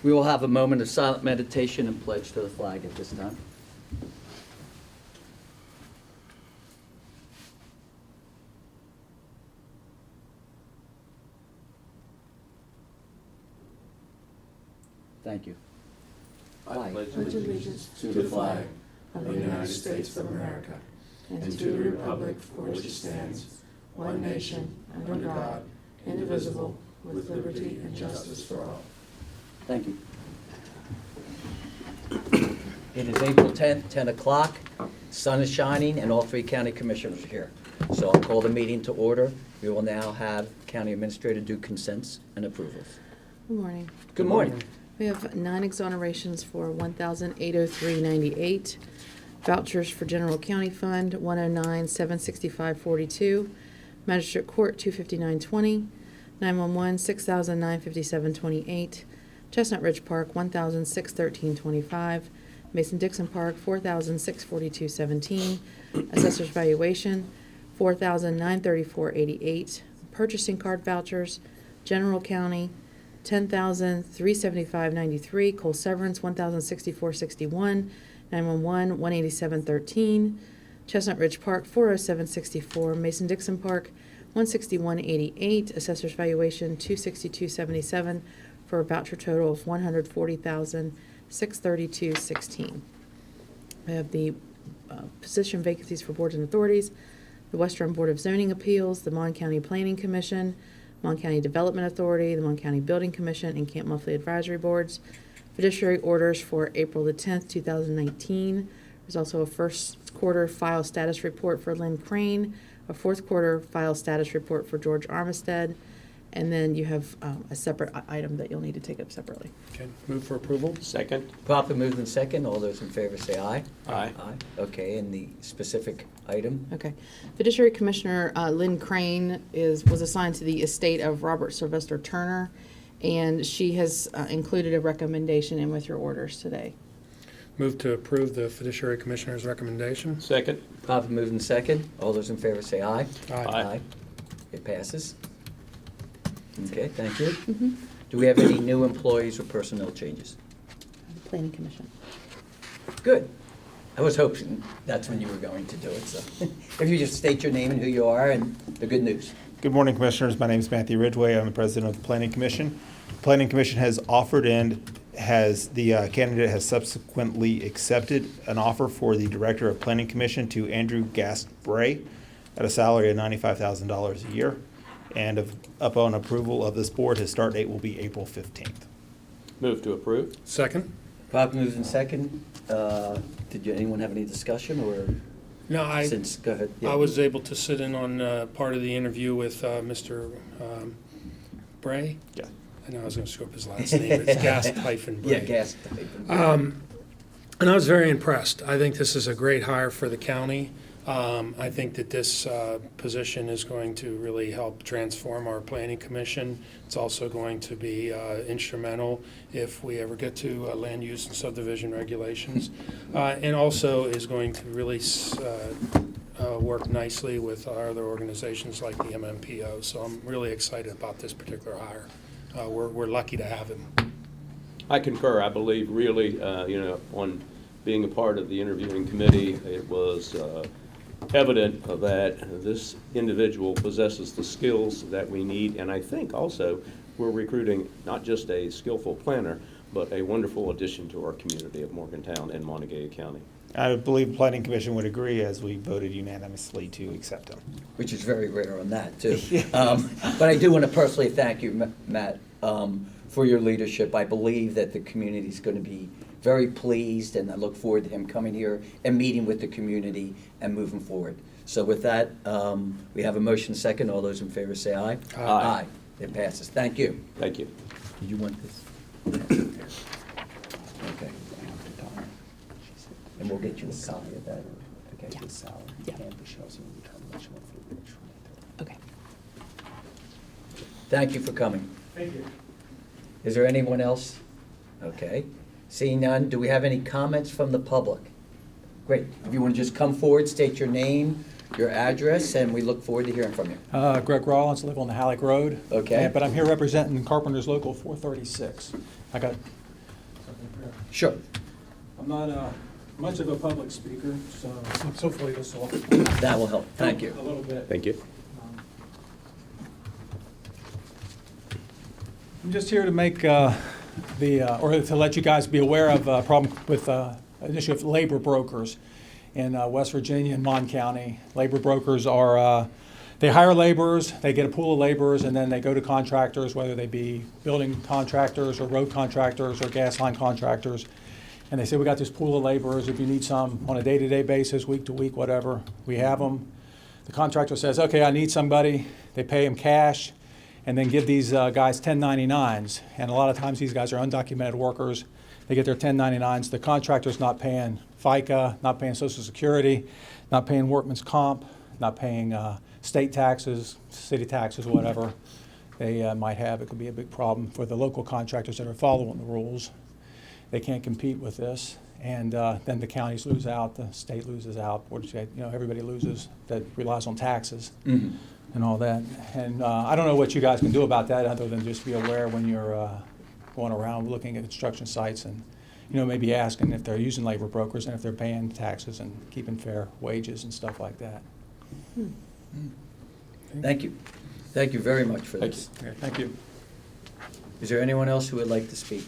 We will have a moment of silent meditation and pledge to the flag at this time. Thank you. I pledge allegiance to the flag of the United States of America and to the republic for which it stands, one nation, under God, indivisible, with liberty and justice for all. Thank you. It is April 10th, 10 o'clock. Sun is shining and all three county commissioners are here. So I'll call the meeting to order. We will now have county administrator do consents and approvals. Good morning. Good morning. We have 9 exonerations for $1,803.98. Vouchers for General County Fund, $109,765.42. Magistrate Court, $259.20. 911, $6,957.28. Chestnut Ridge Park, $1,613.25. Mason-Dixon Park, $4,642.17. Assessor's valuation, $4,934.88. Purchasing card vouchers, General County, $10,375.93. Cole Severance, $1,064.61. 911, $187.13. Chestnut Ridge Park, $407.64. Mason-Dixon Park, $161.88. Assessor's valuation, $262.77, for a voucher total of $140,632.16. We have the position vacancies for boards and authorities: the Western Board of Zoning Appeals, the Mon County Planning Commission, Mon County Development Authority, the Mon County Building Commission, and Camp Muffley Advisory Boards. Fiduciary orders for April the 10th, 2019. There's also a first quarter file status report for Lynn Crane, a fourth quarter file status report for George Armistead, and then you have a separate item that you'll need to take up separately. Okay, move for approval. Second. Properly moved in second. All those in favor say aye. Aye. Aye. Okay, and the specific item? Okay. Fiduciary Commissioner Lynn Crane was assigned to the estate of Robert Sylvester Turner, and she has included a recommendation in with your orders today. Move to approve the fiduciary commissioner's recommendation. Second. Properly moved in second. All those in favor say aye. Aye. It passes. Okay, thank you. Mm-hmm. Do we have any new employees or personnel changes? Planning Commission. Good. I was hoping that's when you were going to do it, so if you just state your name and who you are and the good news. Good morning, Commissioners. My name is Matthew Ridgway. I'm the President of the Planning Commission. The Planning Commission has offered and the candidate has subsequently accepted an offer for the Director of Planning Commission to Andrew Gast-Bray at a salary of $95,000 a year. And upon approval of this board, his start date will be April 15th. Move to approve. Second. Properly moved in second. Anyone have any discussion or? No, Go ahead. Yeah. I was able to sit in on part of the interview with Mr. Bray. Yeah. I know I was going to screw up his last name. It's Gast-Bray. Yeah, gas. And I was very impressed. I think this is a great hire for the county. I think that this position is going to really help transform our planning commission. It's also going to be instrumental if we ever get to land use and subdivision regulations, and also is going to really work nicely with our other organizations like the MMPO. So I'm really excited about this particular hire. We're lucky to have him. I concur. I believe really, on being a part of the interviewing committee, it was evident that this individual possesses the skills that we need, and I think also we're recruiting not just a skillful planner, but a wonderful addition to our community of Morgantown and Monongalia County. I believe the Planning Commission would agree as we voted unanimously to accept him. Which is very rare on that, too. But I do want to personally thank you, Matt, for your leadership. I believe that the community is going to be very pleased, and I look forward to him coming here and meeting with the community and moving forward. So with that, we have a motion second. All those in favor say aye. Aye. It passes. Thank you. Thank you. Did you want this? Okay. And we'll get you a copy of that. Okay. Yeah. Okay. Thank you for coming. Thank you. Is there anyone else? Okay. Seeing none, do we have any comments from the public? Great. If you want to just come forward, state your name, your address, and we look forward to hearing from you. Greg Rollins, live on the Halleck Road. Okay. But I'm here representing Carpenters Local 436. I got Sure. I'm not much of a public speaker, so hopefully this will That will help. Thank you. a little bit. Thank you. I'm just here to make or to let you guys be aware of a problem with an issue of labor brokers in West Virginia and Mon County. Labor brokers are, they hire laborers, they get a pool of laborers, and then they go to contractors, whether they be building contractors or road contractors or gas line contractors. And they say, we got this pool of laborers, if you need some on a day-to-day basis, week to week, whatever, we have them. The contractor says, okay, I need somebody. They pay him cash and then give these guys 1099s. And a lot of times these guys are undocumented workers. They get their 1099s. The contractor's not paying FICA, not paying Social Security, not paying workman's comp, not paying state taxes, city taxes, whatever they might have. It could be a big problem for the local contractors that are following the rules. They can't compete with this, and then the counties lose out, the state loses out, or everybody loses that relies on taxes and all that. And I don't know what you guys can do about that, other than just be aware when you're going around looking at construction sites, and maybe asking if they're using labor brokers and if they're paying taxes and keeping fair wages and stuff like that. Thank you. Thank you very much for this. Okay, thank you. Is there anyone else who would like to speak?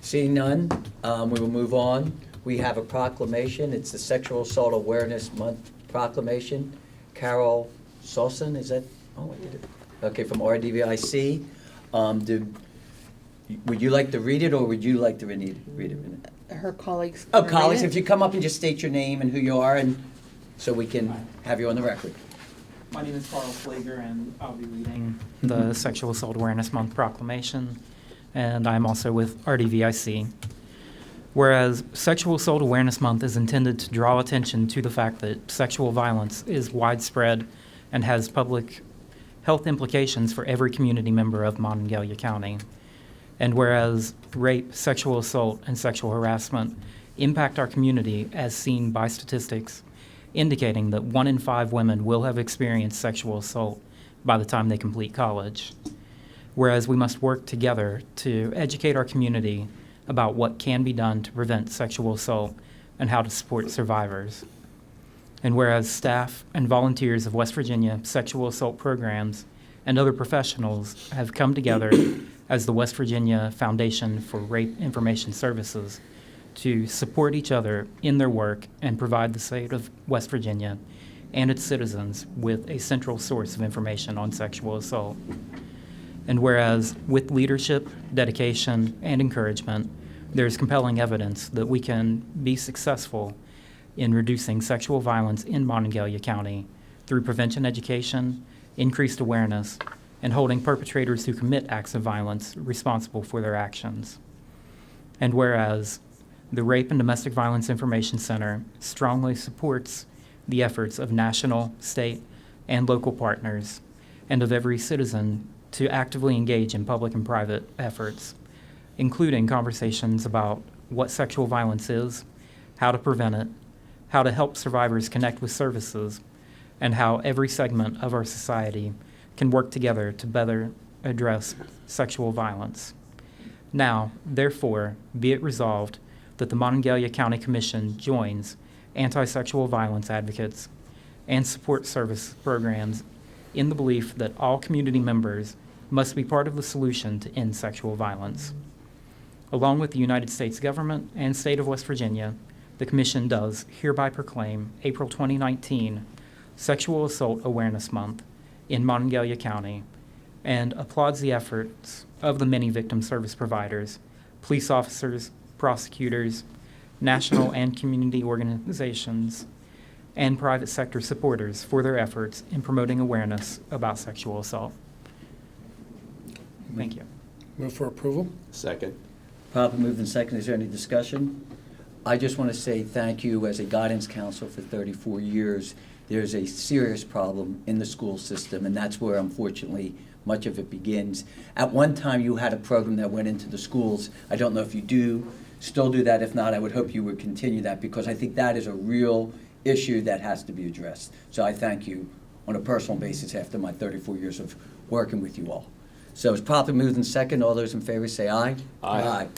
Seeing none, we will move on. We have a proclamation. It's the Sexual Assault Awareness Month proclamation. Carol Sawson, is that? Oh, I did it. Okay, from RDVIC. Would you like to read it, or would you like to read it? Her colleagues. Oh, can read colleagues, it. if you come up and just state your name and who you are, and so we can have you on the record. My name is Carl Flager, and I'll be reading the Sexual Assault Awareness Month proclamation, and I'm also with RDVIC. Whereas Sexual Assault Awareness Month is intended to draw attention to the fact that sexual violence is widespread and has public health implications for every community member of Monongalia County. And whereas rape, sexual assault, and sexual harassment impact our community as seen by statistics, indicating that 1 in 5 women will have experienced sexual assault by the time they complete college. Whereas we must work together to educate our community about what can be done to prevent sexual assault and how to support survivors. And whereas staff and volunteers of West Virginia sexual assault programs and other professionals have come together as the West Virginia Foundation for Rape Information Services to support each other in their work and provide the state of West Virginia and its citizens with a central source of information on sexual assault. And whereas with leadership, dedication, and encouragement, there's compelling evidence that we can be successful in reducing sexual violence in Monongalia County through prevention education, increased awareness, and holding perpetrators who commit acts of violence responsible for their actions. And whereas the Rape and Domestic Violence Information Center strongly supports the efforts of national, state, and local partners, and of every citizen to actively engage in public and private efforts, including conversations about what sexual violence is, how to prevent it, how to help survivors connect with services, and how every segment of our society can work together to better address sexual violence. Now, therefore, be it resolved that the Monongalia County Commission joins anti-sexual violence advocates and support service programs in the belief that all community members must be part of the solution to end sexual violence. Along with the United States government and state of West Virginia, the Commission does hereby proclaim April 2019 Sexual Assault Awareness Month in Monongalia County and applauds the efforts of the many victim service providers, police officers, prosecutors, national and community organizations, and private sector supporters for their efforts in promoting awareness about sexual assault. Thank you. Move for approval? Second. Probably moved in second. Is there any discussion? I just want to say thank you as a guidance counselor for 34 years. There's a serious problem in the school system, and that's where, unfortunately, much of it begins. At one time, you had a program that went into the schools. I don't know if you still do that. If not, I would hope you would continue that, because I think that is a real issue that has to be addressed. So I thank you on a personal basis after my 34 years of working with you all. So it's properly moved in second. All those in favor say aye. Aye.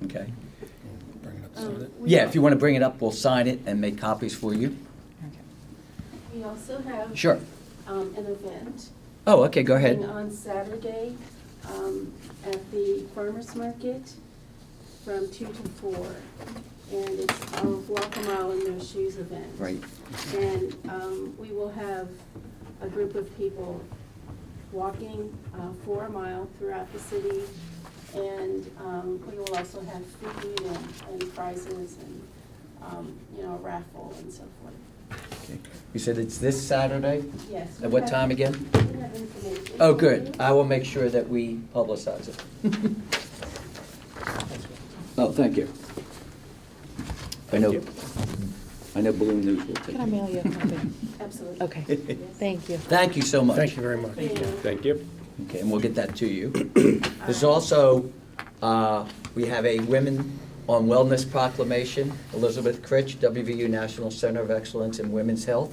Okay. Bring it up, sign it. Yeah, if you want to bring it up, we'll sign it and make copies for you. We also have Sure. an event Oh, okay, go ahead. on Saturday at the farmer's market from 2 to 4. And it's our Walk a Mile in No Shoes event. Right. And we will have a group of people walking for a mile throughout the city. And we will also have food and prizes and, a raffle and so forth. Okay. You said it's this Saturday? Yes. At we what have- time again? We have information. Oh, good. I will make sure that we publicize it. Oh, thank you. I know Balloon News will take Can I it. mail you a copy? Absolutely. Okay, thank you. Thank you so much. Thank you very much. Thank you. Okay, and we'll get that to you. There's also, we have a Women on Wellness proclamation. Elizabeth Critch, WVU National Center of Excellence in Women's Health.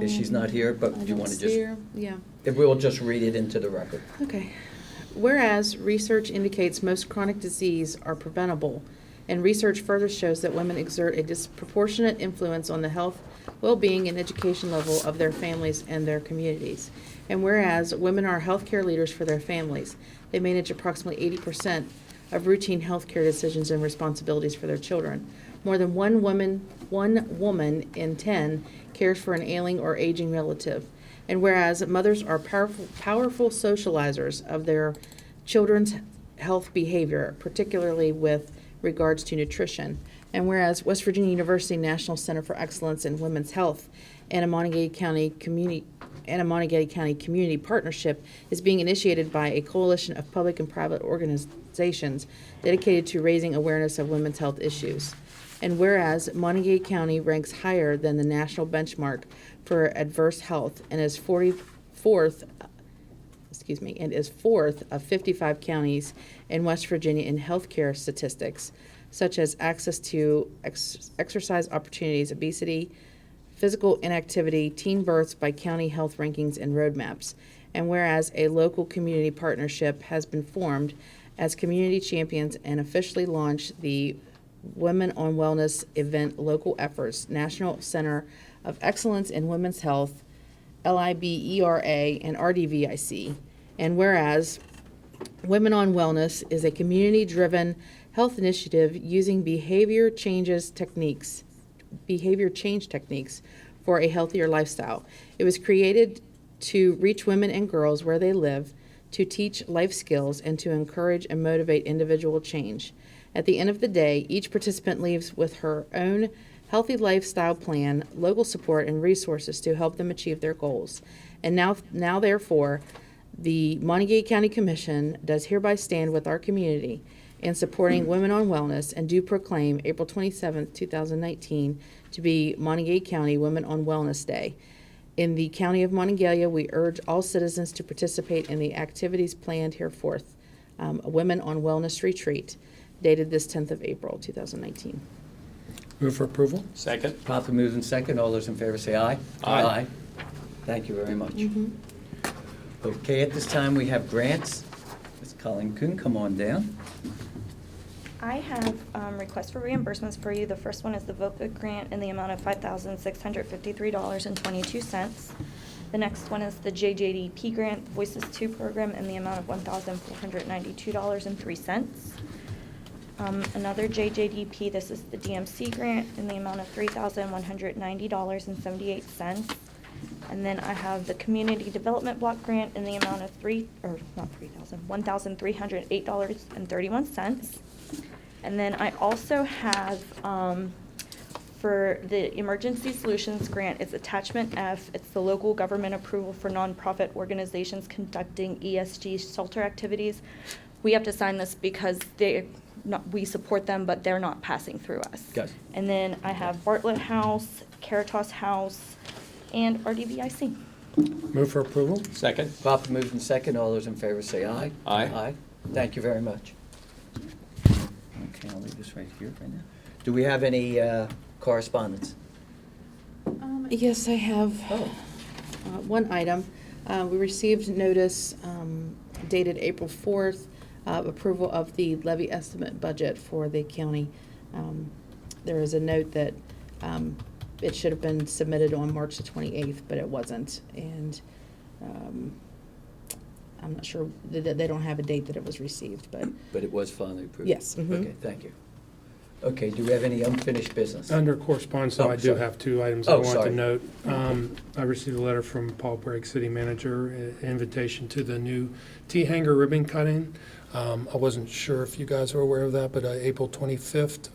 She's not here, but I do you don't want to see just, her. Yeah. we'll just read it into the record. Okay. Whereas research indicates most chronic disease are preventable, and research further shows that women exert a disproportionate influence on the health, well-being, and education level of their families and their communities. And whereas women are healthcare leaders for their families, they manage approximately 80% of routine healthcare decisions and responsibilities for their children. More than one woman in 10 cares for an ailing or aging relative. And whereas mothers are powerful socializers of their children's health behavior, particularly with regards to nutrition. And whereas West Virginia University National Center for Excellence in Women's Health and a Monongalia County Community Partnership is being initiated by a coalition of public and private organizations dedicated to raising awareness of women's health issues. And whereas Monongalia County ranks higher than the national benchmark for adverse health and is fourth of 55 counties in West Virginia in healthcare statistics, such as access to exercise opportunities, obesity, physical inactivity, teen births by county health rankings and roadmaps. And whereas a local community partnership has been formed as community champions and officially launched the Women on Wellness event local efforts, National Center of Excellence in Women's Health, LIBERA, and RDVIC. And whereas Women on Wellness is a community-driven health initiative using behavior change techniques for a healthier lifestyle. It was created to reach women and girls where they live, to teach life skills, and to encourage and motivate individual change. At the end of the day, each participant leaves with her own healthy lifestyle plan, local support, and resources to help them achieve their goals. And now therefore, the Monongalia County Commission does hereby stand with our community in supporting Women on Wellness and do proclaim April 27th, 2019 to be Monongalia County Women on Wellness Day. In the County of Monongalia, we urge all citizens to participate in the activities planned hereforth, a Women on Wellness Retreat, dated this 10th of April, 2019. Move for approval? Second? Properly moved in second. All those in favor say aye. Aye. Thank you very much. Okay, at this time, we have grants. Ms. Colleen Kuhn, come on down. I have requests for reimbursements for you. The first one is the VOCA grant in the amount of $5,653.22. The next one is the JJDP grant, the Voices 2 program, in the amount of $1,492.03. Another JJDP, this is the DMC grant in the amount of $3,190.78. And then I have the Community Development Block Grant in the amount of $1,308.31. And then I also have, for the Emergency Solutions Grant, it's Attachment F. It's the local government approval for nonprofit organizations conducting ESG shelter activities. We have to sign this because we support them, but they're not passing through us. Got it. And then I have Bartlett House, Caritas House, and RDVIC. Move for approval? Second? Properly moved in second. All those in favor say aye. Aye. Aye. Thank you very much. Okay, I'll leave this right here right now. Do we have any correspondence? Yes, I have Oh, one item. We received notice dated April 4th, approval of the levy estimate budget for the county. There is a note that it should have been submitted on March the 28th, but it wasn't. And I'm not sure, they don't have a date that it was received, but But it was finally approved? yes. Mhm. Okay, thank you. Okay, do we have any unfinished business? Under correspondence, though, Oh, I do sorry. have two items I Oh, want sorry. to note. I received a letter from Paul Bragg, City Manager, an invitation to the new T-hanger ribbon cutting. I wasn't sure if you guys are aware of that, but April 25th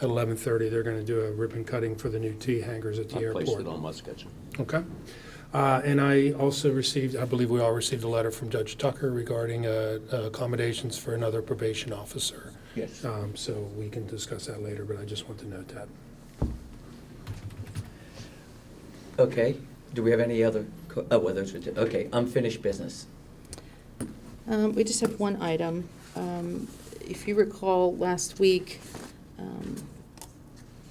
at 11:30, they're going to do a ribbon cutting for the new T-hangers at the I airport. placed it on my schedule. Okay. And I also received, I believe we all received a letter from Judge Tucker regarding accommodations for another probation officer. Yes. So we can discuss that later, but I just want to note that. Okay, do we have any other, well, those are, okay, unfinished business. We just have one item. If you recall, last week,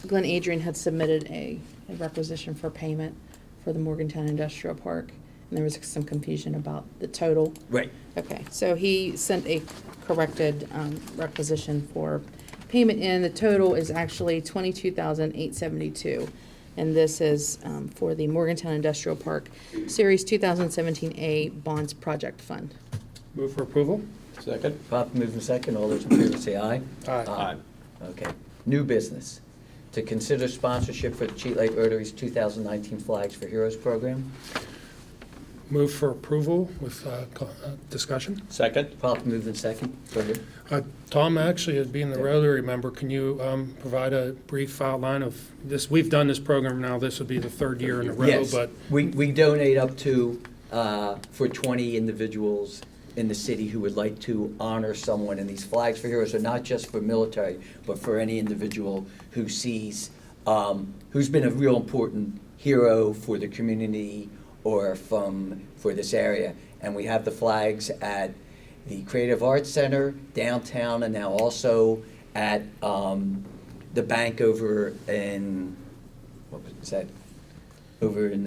Glenn Adrian had submitted a requisition for payment for the Morgantown Industrial Park, and there was some confusion about the total. Right. Okay, so he sent a corrected requisition for payment in. The total is actually $22,872, and this is for the Morgantown Industrial Park Series 2017A Bonds Project Fund. Move for approval? Second? Pop moved in second, all those in favor say aye. Aye. Okay, new business. To consider sponsorship for the Cheat Lake Rotary's 2019 Flags for Heroes program. Move for approval with discussion? Second? Pop moved in second, go ahead. Tom, actually, as being the Rotary member, can you provide a brief outline of this? We've done this program now, this would be the third year in a row, Yes, but we donate up to, for 20 individuals in the city who would like to honor someone, and these Flags for Heroes are not just for military, but for any individual who sees, who's been a real important hero for the community or for this area. And we have the flags at the Creative Arts Center downtown, and now also at the bank over in, what was that? Over in,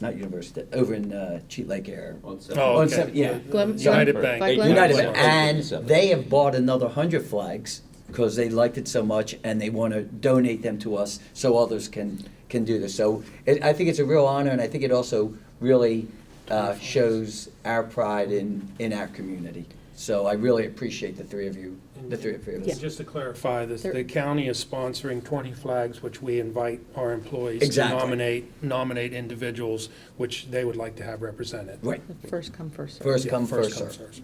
not University, over in Cheat Lake area. On Oh, second. okay. Yeah. Glen- United Glen- Bank. by Glen- United, Bank. and 857. they have bought another 100 flags because they liked it so much, and they want to donate them to us so others can do this. So I think it's a real honor, and I think it also really shows our pride in our community. So I really appreciate the three of you, the three of us. just to clarify, this, There- the county is sponsoring 20 flags, which we invite our employees to Exactly. nominate individuals which they would like to have represented. Right, First come, first served. first Yeah, come, first come served. first.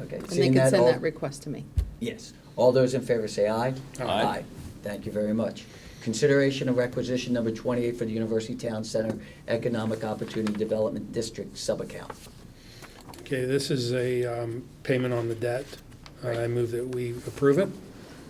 Okay. And they Seeing can send all- that request to me. Yes. All those in favor say aye. Aye. Thank you very much. Consideration of requisition number 28 for the University Town Center Economic Opportunity Development District subaccount. Okay, this is a payment on the debt. I move that we approve it.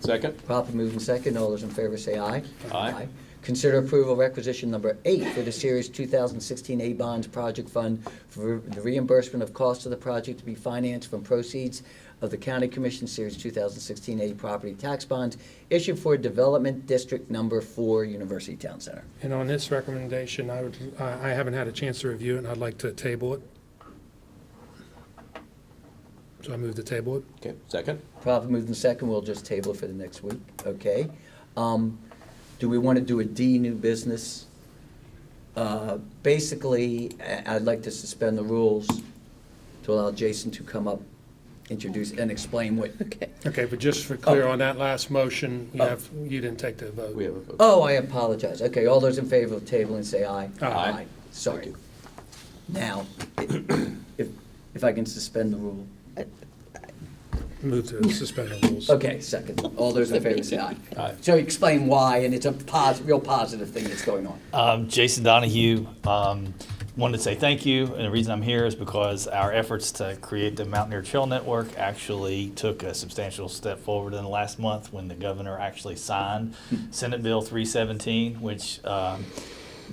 Second? Properly moved in second. All those in favor say aye. Aye. Consider approval requisition number 8 for the Series 2016 A Bonds Project Fund for the reimbursement of costs of the project to be financed from proceeds of the County Commission Series 2016 A Property Tax Bonds issued for Development District Number 4, University Town Center. And on this recommendation, I haven't had a chance to review it, and I'd like to table it. So I move to table it. Okay, second? Properly moved in second. We'll just table it for the next week. Okay. Do we want to do a D, new business? Basically, I'd like to suspend the rules to allow Jason to come up, introduce, and explain what. Okay. Okay, but just for clear, on that last motion, you didn't take the vote. We have a vote. Oh, I apologize. Okay, all those in favor of tabling, say aye. Aye. Sorry. Thank you. Now, if I can suspend the rule. Move to suspend the rules. Okay, second. All those in favor say aye. Aye. So explain why, and it's a real positive thing that's going on. Jason Donahue, wanted to say thank you, and the reason I'm here is because our efforts to create the Mountaineer Trail Network actually took a substantial step forward in the last month when the governor actually signed Senate Bill 317, which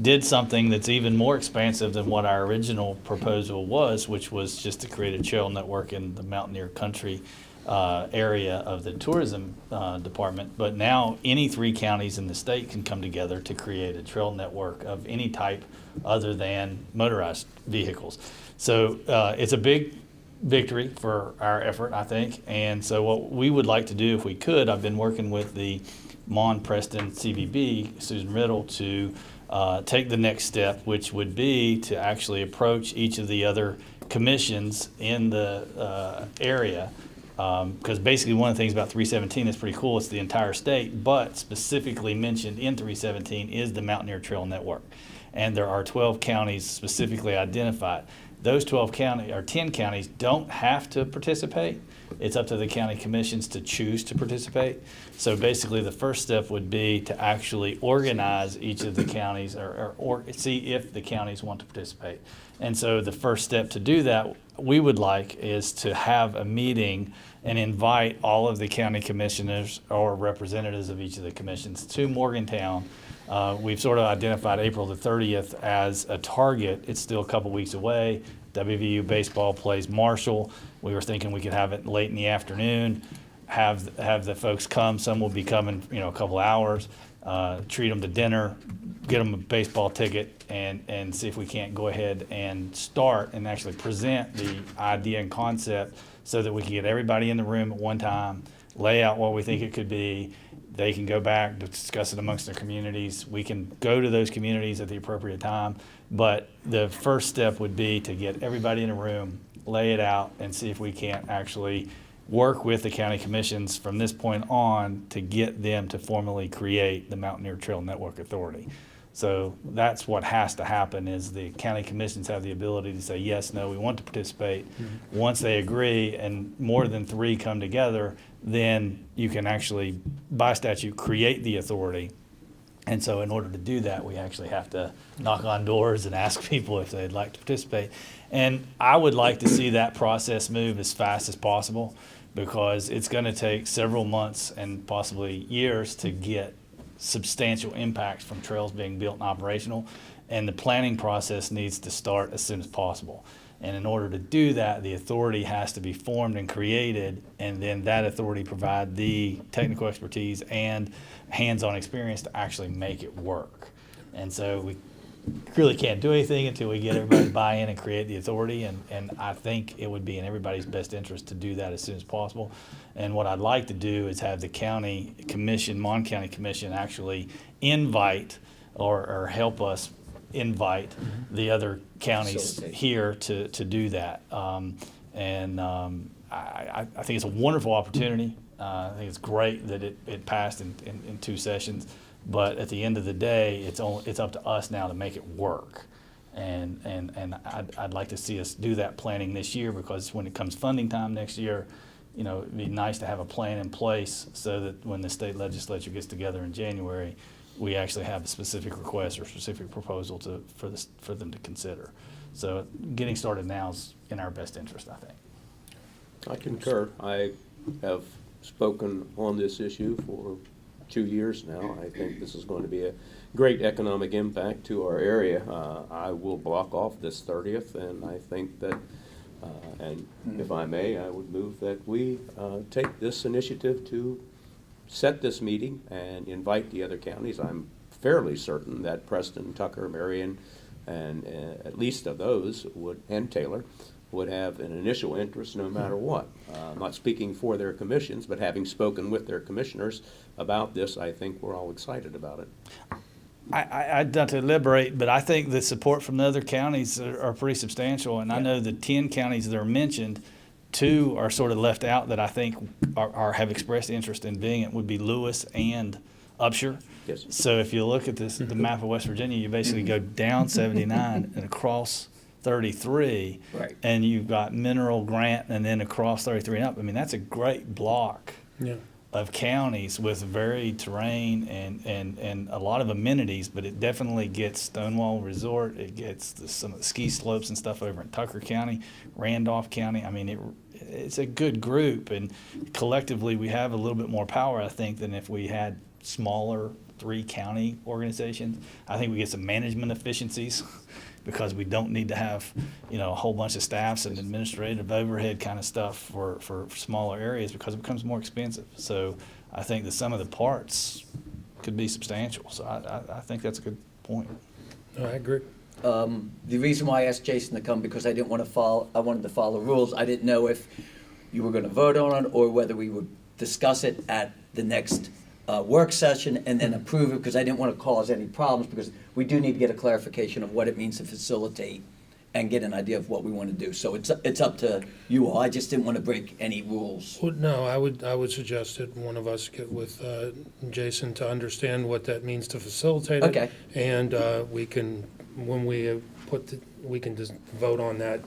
did something that's even more expansive than what our original proposal was, which was just to create a trail network in the Mountaineer country. area of the tourism department. But now any 3 counties in the state can come together to create a trail network of any type other than motorized vehicles. So it's a big victory for our effort, I think. And so what we would like to do, if we could, I've been working with the Mon Preston CVB, Susan Riddle, to take the next step, which would be to actually approach each of the other commissions in the area. Because basically one of the things about 317 is pretty cool. It's the entire state, but specifically mentioned in 317 is the Mountaineer Trail Network. And there are 12 counties specifically identified. Those 12 counties, or 10 counties, don't have to participate. It's up to the county commissions to choose to participate. So basically the first step would be to actually organize each of the counties or see if the counties want to participate. And so the first step to do that, we would like, is to have a meeting and invite all of the county commissioners or representatives of each of the commissions to Morgantown. We've sort of identified April the 30th as a target. It's still a couple weeks away. WVU baseball plays Marshall. We were thinking we could have it late in the afternoon, have the folks come. Some will be coming, a couple hours, treat them to dinner, get them a baseball ticket, and see if we can't go ahead and start and actually present the idea and concept so that we can get everybody in the room at one time, lay out what we think it could be. They can go back, discuss it amongst their communities. We can go to those communities at the appropriate time. But the first step would be to get everybody in a room, lay it out, and see if we can't actually work with the county commissions from this point on to get them to formally create the Mountaineer Trail Network Authority. So that's what has to happen, is the county commissions have the ability to say, yes, no, we want to participate. Mm-hmm. Once they agree and more than 3 come together, then you can actually, by statute, create the authority. And so in order to do that, we actually have to knock on doors and ask people if they'd like to participate. And I would like to see that process move as fast as possible, because it's going to take several months and possibly years to get substantial impacts from trails being built and operational. And the planning process needs to start as soon as possible. And in order to do that, the authority has to be formed and created, and then that authority provide the technical expertise and hands-on experience to actually make it work. And so we really can't do anything until we get everybody to buy in and create the authority, and I think it would be in everybody's best interest to do that as soon as possible. And what I'd like to do is have the county commission, Mon County Commission, actually invite or help us invite the other counties here to do that. I think it's a wonderful opportunity. I think it's great that it passed in 2 sessions. But at the end of the day, it's up to us now to make it work. And I'd like to see us do that planning this year, because when it comes funding time next year, it'd be nice to have a plan in place so that when the state legislature gets together in January, we actually have a specific request or specific proposal for them to consider. So getting started now is in our best interest, I think. I concur. I have spoken on this issue for 2 years now. I think this is going to be a great economic impact to our area. I will block off this 30th, and I think that, and if I may, I would move that we take this initiative to set this meeting and invite the other counties. I'm fairly certain that Preston, Tucker, Marion, and at least of those and Taylor would have an initial interest no matter what. I'm not speaking for their commissions, but having spoken with their commissioners about this, I think we're all excited about it. I'd not to elaborate, but I think the support from the other counties are pretty substantial. And I know the 10 counties that are mentioned, 2 are sort of left out that I think have expressed interest in being it, would be Lewis and Upshur. Yes. So if you look at the map of West Virginia, you basically go down 79 and across 33, Right. and you've got Mineral, Grant, and then across 33 and up. I mean, that's a great block of counties with varied terrain and a lot of amenities, but it definitely gets Stonewall Resort. It gets some of the ski slopes and stuff over in Tucker County, Randolph County. I mean, it's a good group, and collectively we have a little bit more power, I think, than if we had smaller 3-county organizations. I think we get some management efficiencies because we don't need to have, a whole bunch of staffs and administrative overhead kind of stuff for smaller areas because it becomes more expensive. So I think the sum of the parts could be substantial. So I think that's a good point. I agree. The reason why I asked Jason to come, because I wanted to follow rules. I didn't know if you were gonna vote on it or whether we would discuss it at the next work session and then approve it, because I didn't want to cause any problems, because we do need to get a clarification of what it means to facilitate and get an idea of what we want to do. So it's up to you all. I just didn't want to break any rules. Well, no, I would suggest that one of us get with Jason to understand what that means to facilitate it. Okay. And we can, when we we can just vote on that,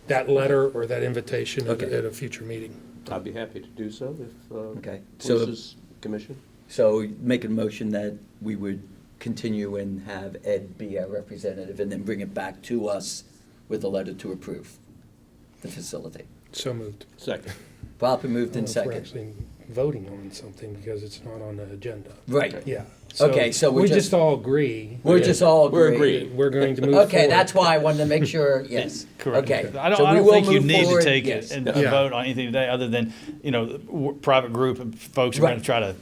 that letter or that invitation at Okay. at a future meeting. I'd be happy to do so if, Okay. So, Police's commission. so make a motion that we would continue and have Ed be our representative and then bring it back to us with a letter to approve the facility. So moved. Second. Properly moved I in don't know if we're second. actually voting on something because it's not on the agenda. Right. Yeah. Okay, so we're we just- just all agree. We're just all We're agreed. agreed. We're going to move forward. Okay, that's why I wanted to make sure, yes. Correct. Okay. I don't, So I we don't will think you move need forward, to take yes. a Yeah. vote on anything today, other than, private group of folks are going Right. to try to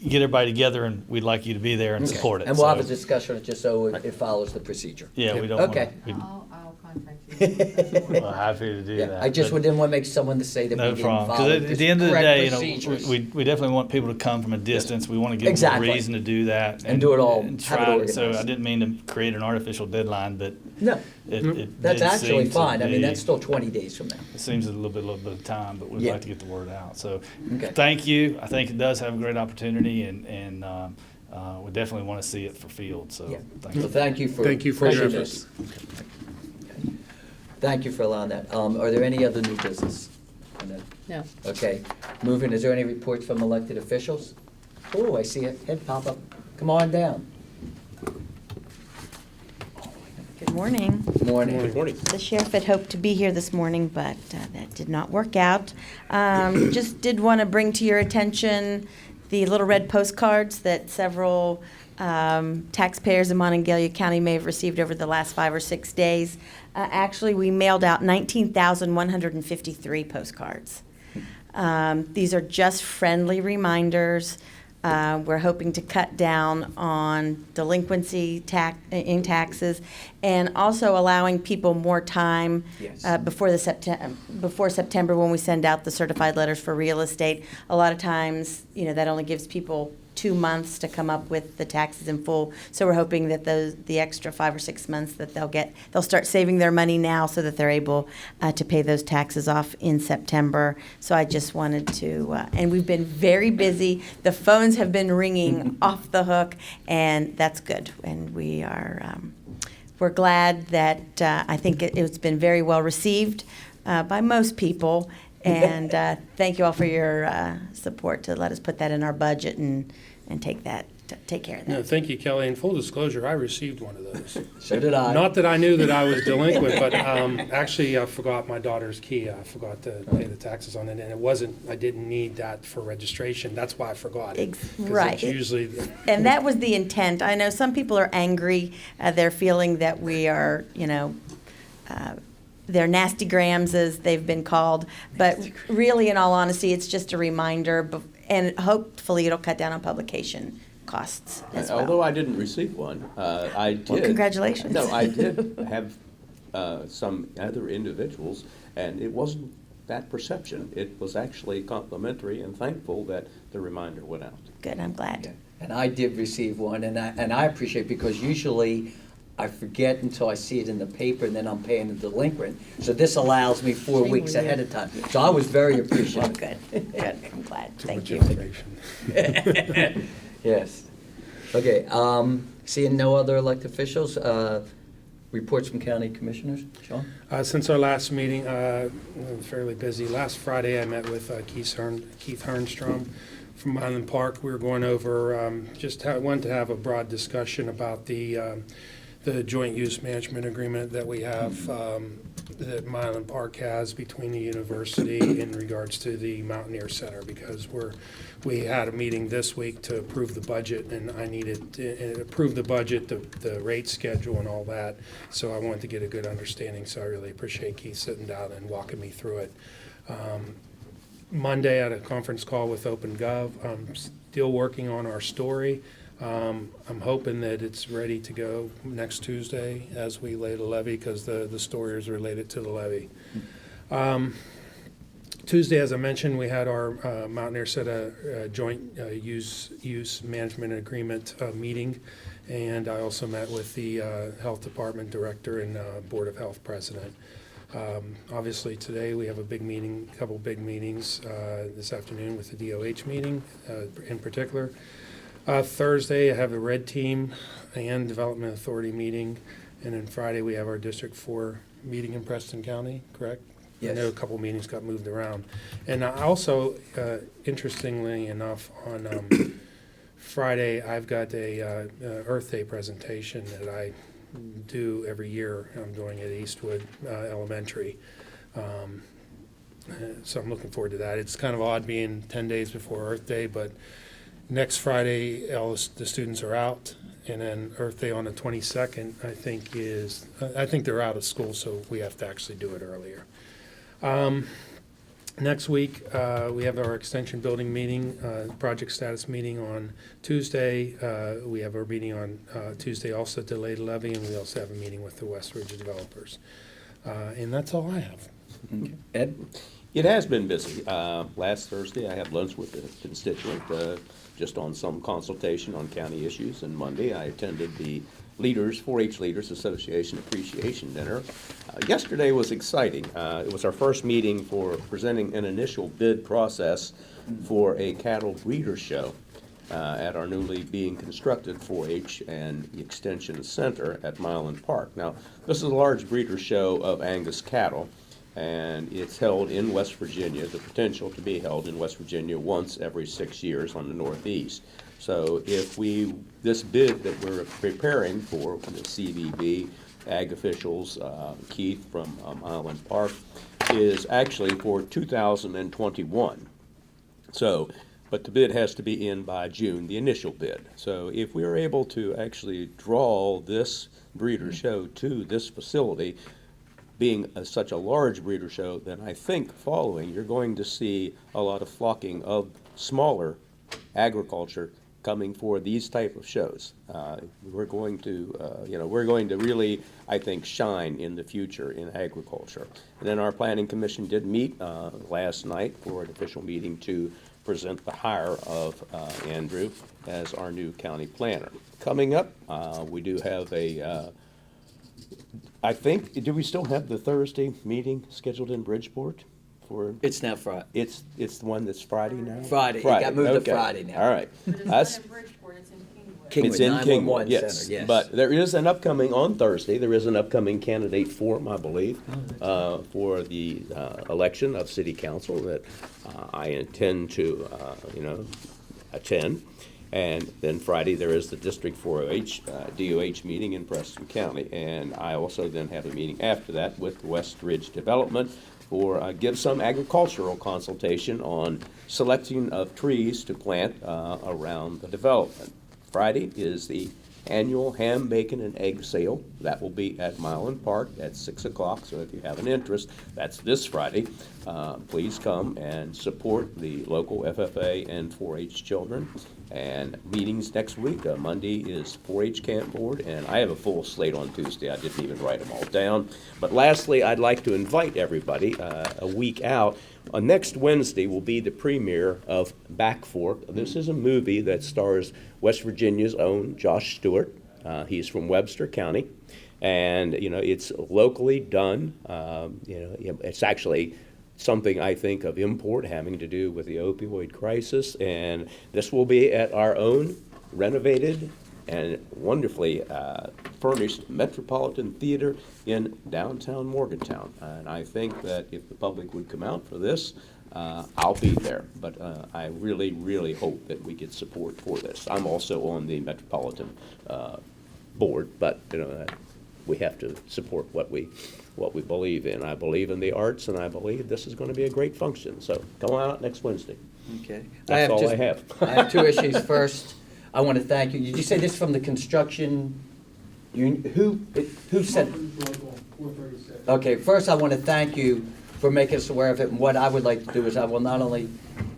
get everybody together, and we'd like you to be there and Okay. support it. And we'll have a So, discussion just so it follows the procedure. yeah, we don't want Okay. to. I'll contact you. We're happy to do Yeah, that. I just but- didn't want to make someone to say that we No didn't problem. follow Because at the end of the correct day, procedures. we definitely want people to come from a distance. We want to give them Exactly. a reason to do that. And do it all, and have it try. So organized. I didn't mean to create an artificial deadline, but No, it that's did actually seem to fine. I mean, be- that's still 20 days from now. It seems a little bit of time, but we'd Yeah. like to get the word out. So, Okay. thank you. I think it does have a great opportunity, and we definitely want to see it for field. So, Yeah. thank So you. thank you for. Thank you for your pushing efforts. this. Thank you for allowing that. Are there any other new business? No. Okay, moving, is there any reports from elected officials? Oh, I see a head pop up. Come on down. Good morning. Morning. Good morning. The sheriff had hoped to be here this morning, but that did not work out. Just did want to bring to your attention the little red postcards that several taxpayers in Monongalia County may have received over the last 5 or 6 days. Actually, we mailed out 19,153 postcards. These are just friendly reminders. We're hoping to cut down on delinquency in taxes, and also allowing people more time Yes. before September when we send out the certified letters for real estate. A lot of times, that only gives people 2 months to come up with the taxes in full. So we're hoping that the extra 5 or 6 months that they'll start saving their money now so that they're able to pay those taxes off in September. So I just wanted to, and we've been very busy. The phones have been ringing off the hook, and that's good. And we are, we're glad that I think it's been very well received by most people. And thank you all for your support to let us put that in our budget and take care of No, that. thank you, Kelly. In full disclosure, I received one of those. So did I. Not that I knew that I was delinquent, but actually I forgot my daughter's key. I forgot to pay the taxes on it, and I didn't need that for registration. That's why I forgot it. 'Cause Right. it's usually, And that was the intent. I know some people are angry. They're feeling that we are, they're nasty grams, as they've been called. But really, in all honesty, it's just a reminder, and hopefully it'll cut down on publication costs as well. Although I didn't receive one, I did. Well, congratulations. No, I did have some other individuals, and it wasn't that perception. It was actually complimentary and thankful that the reminder went out. Good, I'm glad. Yeah. And I did receive one, and I appreciate it, because usually I forget until I see it in the paper, and then I'm paying the delinquent. So this allows me 4 Shame weeks on you. ahead of time. So I was very Well, appreciative. good, good, I'm glad. too Thank much you. information. Yes. Okay, seeing no other elected officials, reports from county commissioners. Sean? Since our last meeting, I'm fairly busy. Last Friday, I met with Keith Hernstrom from Island Park. We were going over, wanted to have a broad discussion about the the joint use management agreement that we have, that Mylan Park has between the university in regards to the Mountaineer Center, because we had a meeting this week to approve the budget, and I needed to approve the budget, the rate schedule and all that. So I wanted to get a good understanding, so I really appreciate Keith sitting down and walking me through it. Monday, I had a conference call with OpenGov. I'm still working on our story. I'm hoping that it's ready to go next Tuesday as we lay the levy, because the story is related to the levy. Tuesday, as I mentioned, we had our Mountaineer Center joint use management agreement meeting, and I also met with the Health Department Director and Board of Health President. Obviously, today we have a couple big meetings this afternoon with the DOH meeting in particular. Thursday, I have the Red Team and Development Authority meeting, and then Friday we have our District 4 meeting in Preston County, correct? Yes. I know a couple meetings got moved around. And I also, interestingly enough, on Friday, I've got a Earth Day presentation that I do every year. I'm doing at Eastwood Elementary. So I'm looking forward to that. It's kind of odd being 10 days before Earth Day, but next Friday, all the students are out, and then Earth Day on the 22nd, I think they're out of school, so we have to actually do it earlier. Next week, we have our extension building meeting, project status meeting on Tuesday. We have our meeting on Tuesday also to delay the levy, and we also have a meeting with the West Ridge developers. And that's all I have. Okay. Ed? It has been busy. Last Thursday, I had lunch with a constituent just on some consultation on county issues, and Monday I attended the 4-H Leaders Association Appreciation Dinner. Yesterday was exciting. It was our first meeting for presenting an initial bid process for a cattle breeder show at our newly being constructed 4-H and Extension Center at Mylan Park. Now, this is a large breeder show of Angus cattle, and it's held in West Virginia, the potential to be held in West Virginia once every 6 years on the Northeast. So if this bid that we're preparing for the CVB, ag officials, Keith from Island Park, is actually for 2021. So, but the bid has to be in by June, the initial bid. So if we are able to actually draw this breeder show to this facility, being such a large breeder show, then I think following, you're going to see a lot of flocking of smaller agriculture coming for these type of shows. We're going to really, I think, shine in the future in agriculture. And then our planning commission did meet last night for an official meeting to present the hire of Andrew as our new county planner. Coming up, we do have I think, do we still have the Thursday meeting scheduled in Bridgeport? It's now Friday. It's the one that's Friday now? Friday. It got moved to okay. Friday now. All right. But it's That's- not in Bridgeport, it's in Kingwood. Kingwood, It's in 911 Kingwood, yes. Center, yes. But there is an upcoming, on Thursday, there is an upcoming candidate forum, I believe, for the election of city council that I intend to, attend. And then Friday, there is the District 4-H, DOH meeting in Preston County. And I also then have a meeting after that with West Ridge Development for give some agricultural consultation on selection of trees to plant around the development. Friday is the annual ham, bacon, and egg sale. That will be at Mylan Park at 6 o'clock. So if you have an interest, that's this Friday. Please come and support the local FFA and 4-H children. And meetings next week. Monday is 4-H Camp Board, and I have a full slate on Tuesday. I didn't even write them all down. But lastly, I'd like to invite everybody a week out. Next Wednesday will be the premiere of Back Fork. This is a movie that stars West Virginia's own Josh Stewart. He's from Webster County, and it's locally done. It's actually something I think of import having to do with the opioid crisis, and this will be at our own renovated and wonderfully furnished Metropolitan Theater in downtown Morgantown. And I think that if the public would come out for this, I'll be there. But I really, really hope that we get support for this. I'm also on the Metropolitan board, but, we have to support what we believe in. I believe in the arts, and I believe this is going to be a great function. So come on out next Wednesday. Okay. That's all I have. I have two issues. First, I want to thank you. Did you say this from the construction union? Who said? Okay, first I want to thank you for making us aware of it. And what I would like to do is I will not only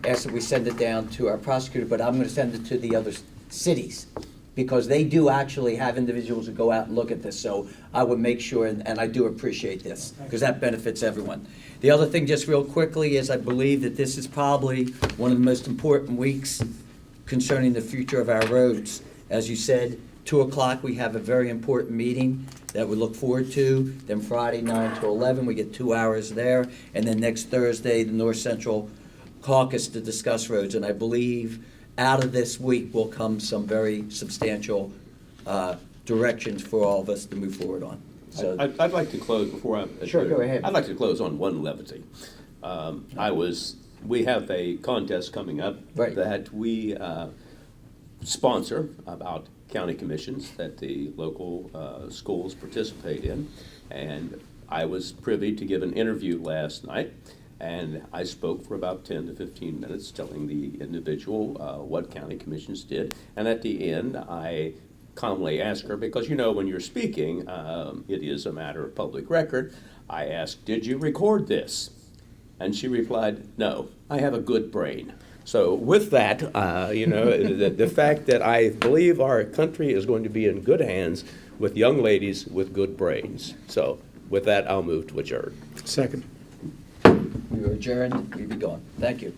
ask that we send it down to our prosecutor, but I'm going to send it to the other cities, because they do actually have individuals who go out and look at this. So I would make sure, and I do appreciate this, because that benefits everyone. The other thing, just real quickly, is I believe that this is probably one of the most important weeks concerning the future of our roads. As you said, 2 o'clock, we have a very important meeting that we look forward to. Then Friday, 9 to 11, we get 2 hours there. And then next Thursday, the North Central Caucus to discuss roads. And I believe out of this week will come some very substantial directions for all of us to move forward on. So, I'd like to close before I. Sure, go ahead. I'd like to close on one levity. We have a contest coming up. Right. That we sponsor about county commissions that the local schools participate in. And I was privy to give an interview last night, and I spoke for about 10 to 15 minutes telling the individual what county commissions did. And at the end, I calmly asked her, because when you're speaking, it is a matter of public record. I asked, "Did you record this?" And she replied, "No, I have a good brain." So with that, the fact that I believe our country is going to be in good hands with young ladies with good brains. So with that, I'll move to adjourn. Second. we are adjourned. We be gone. Thank you.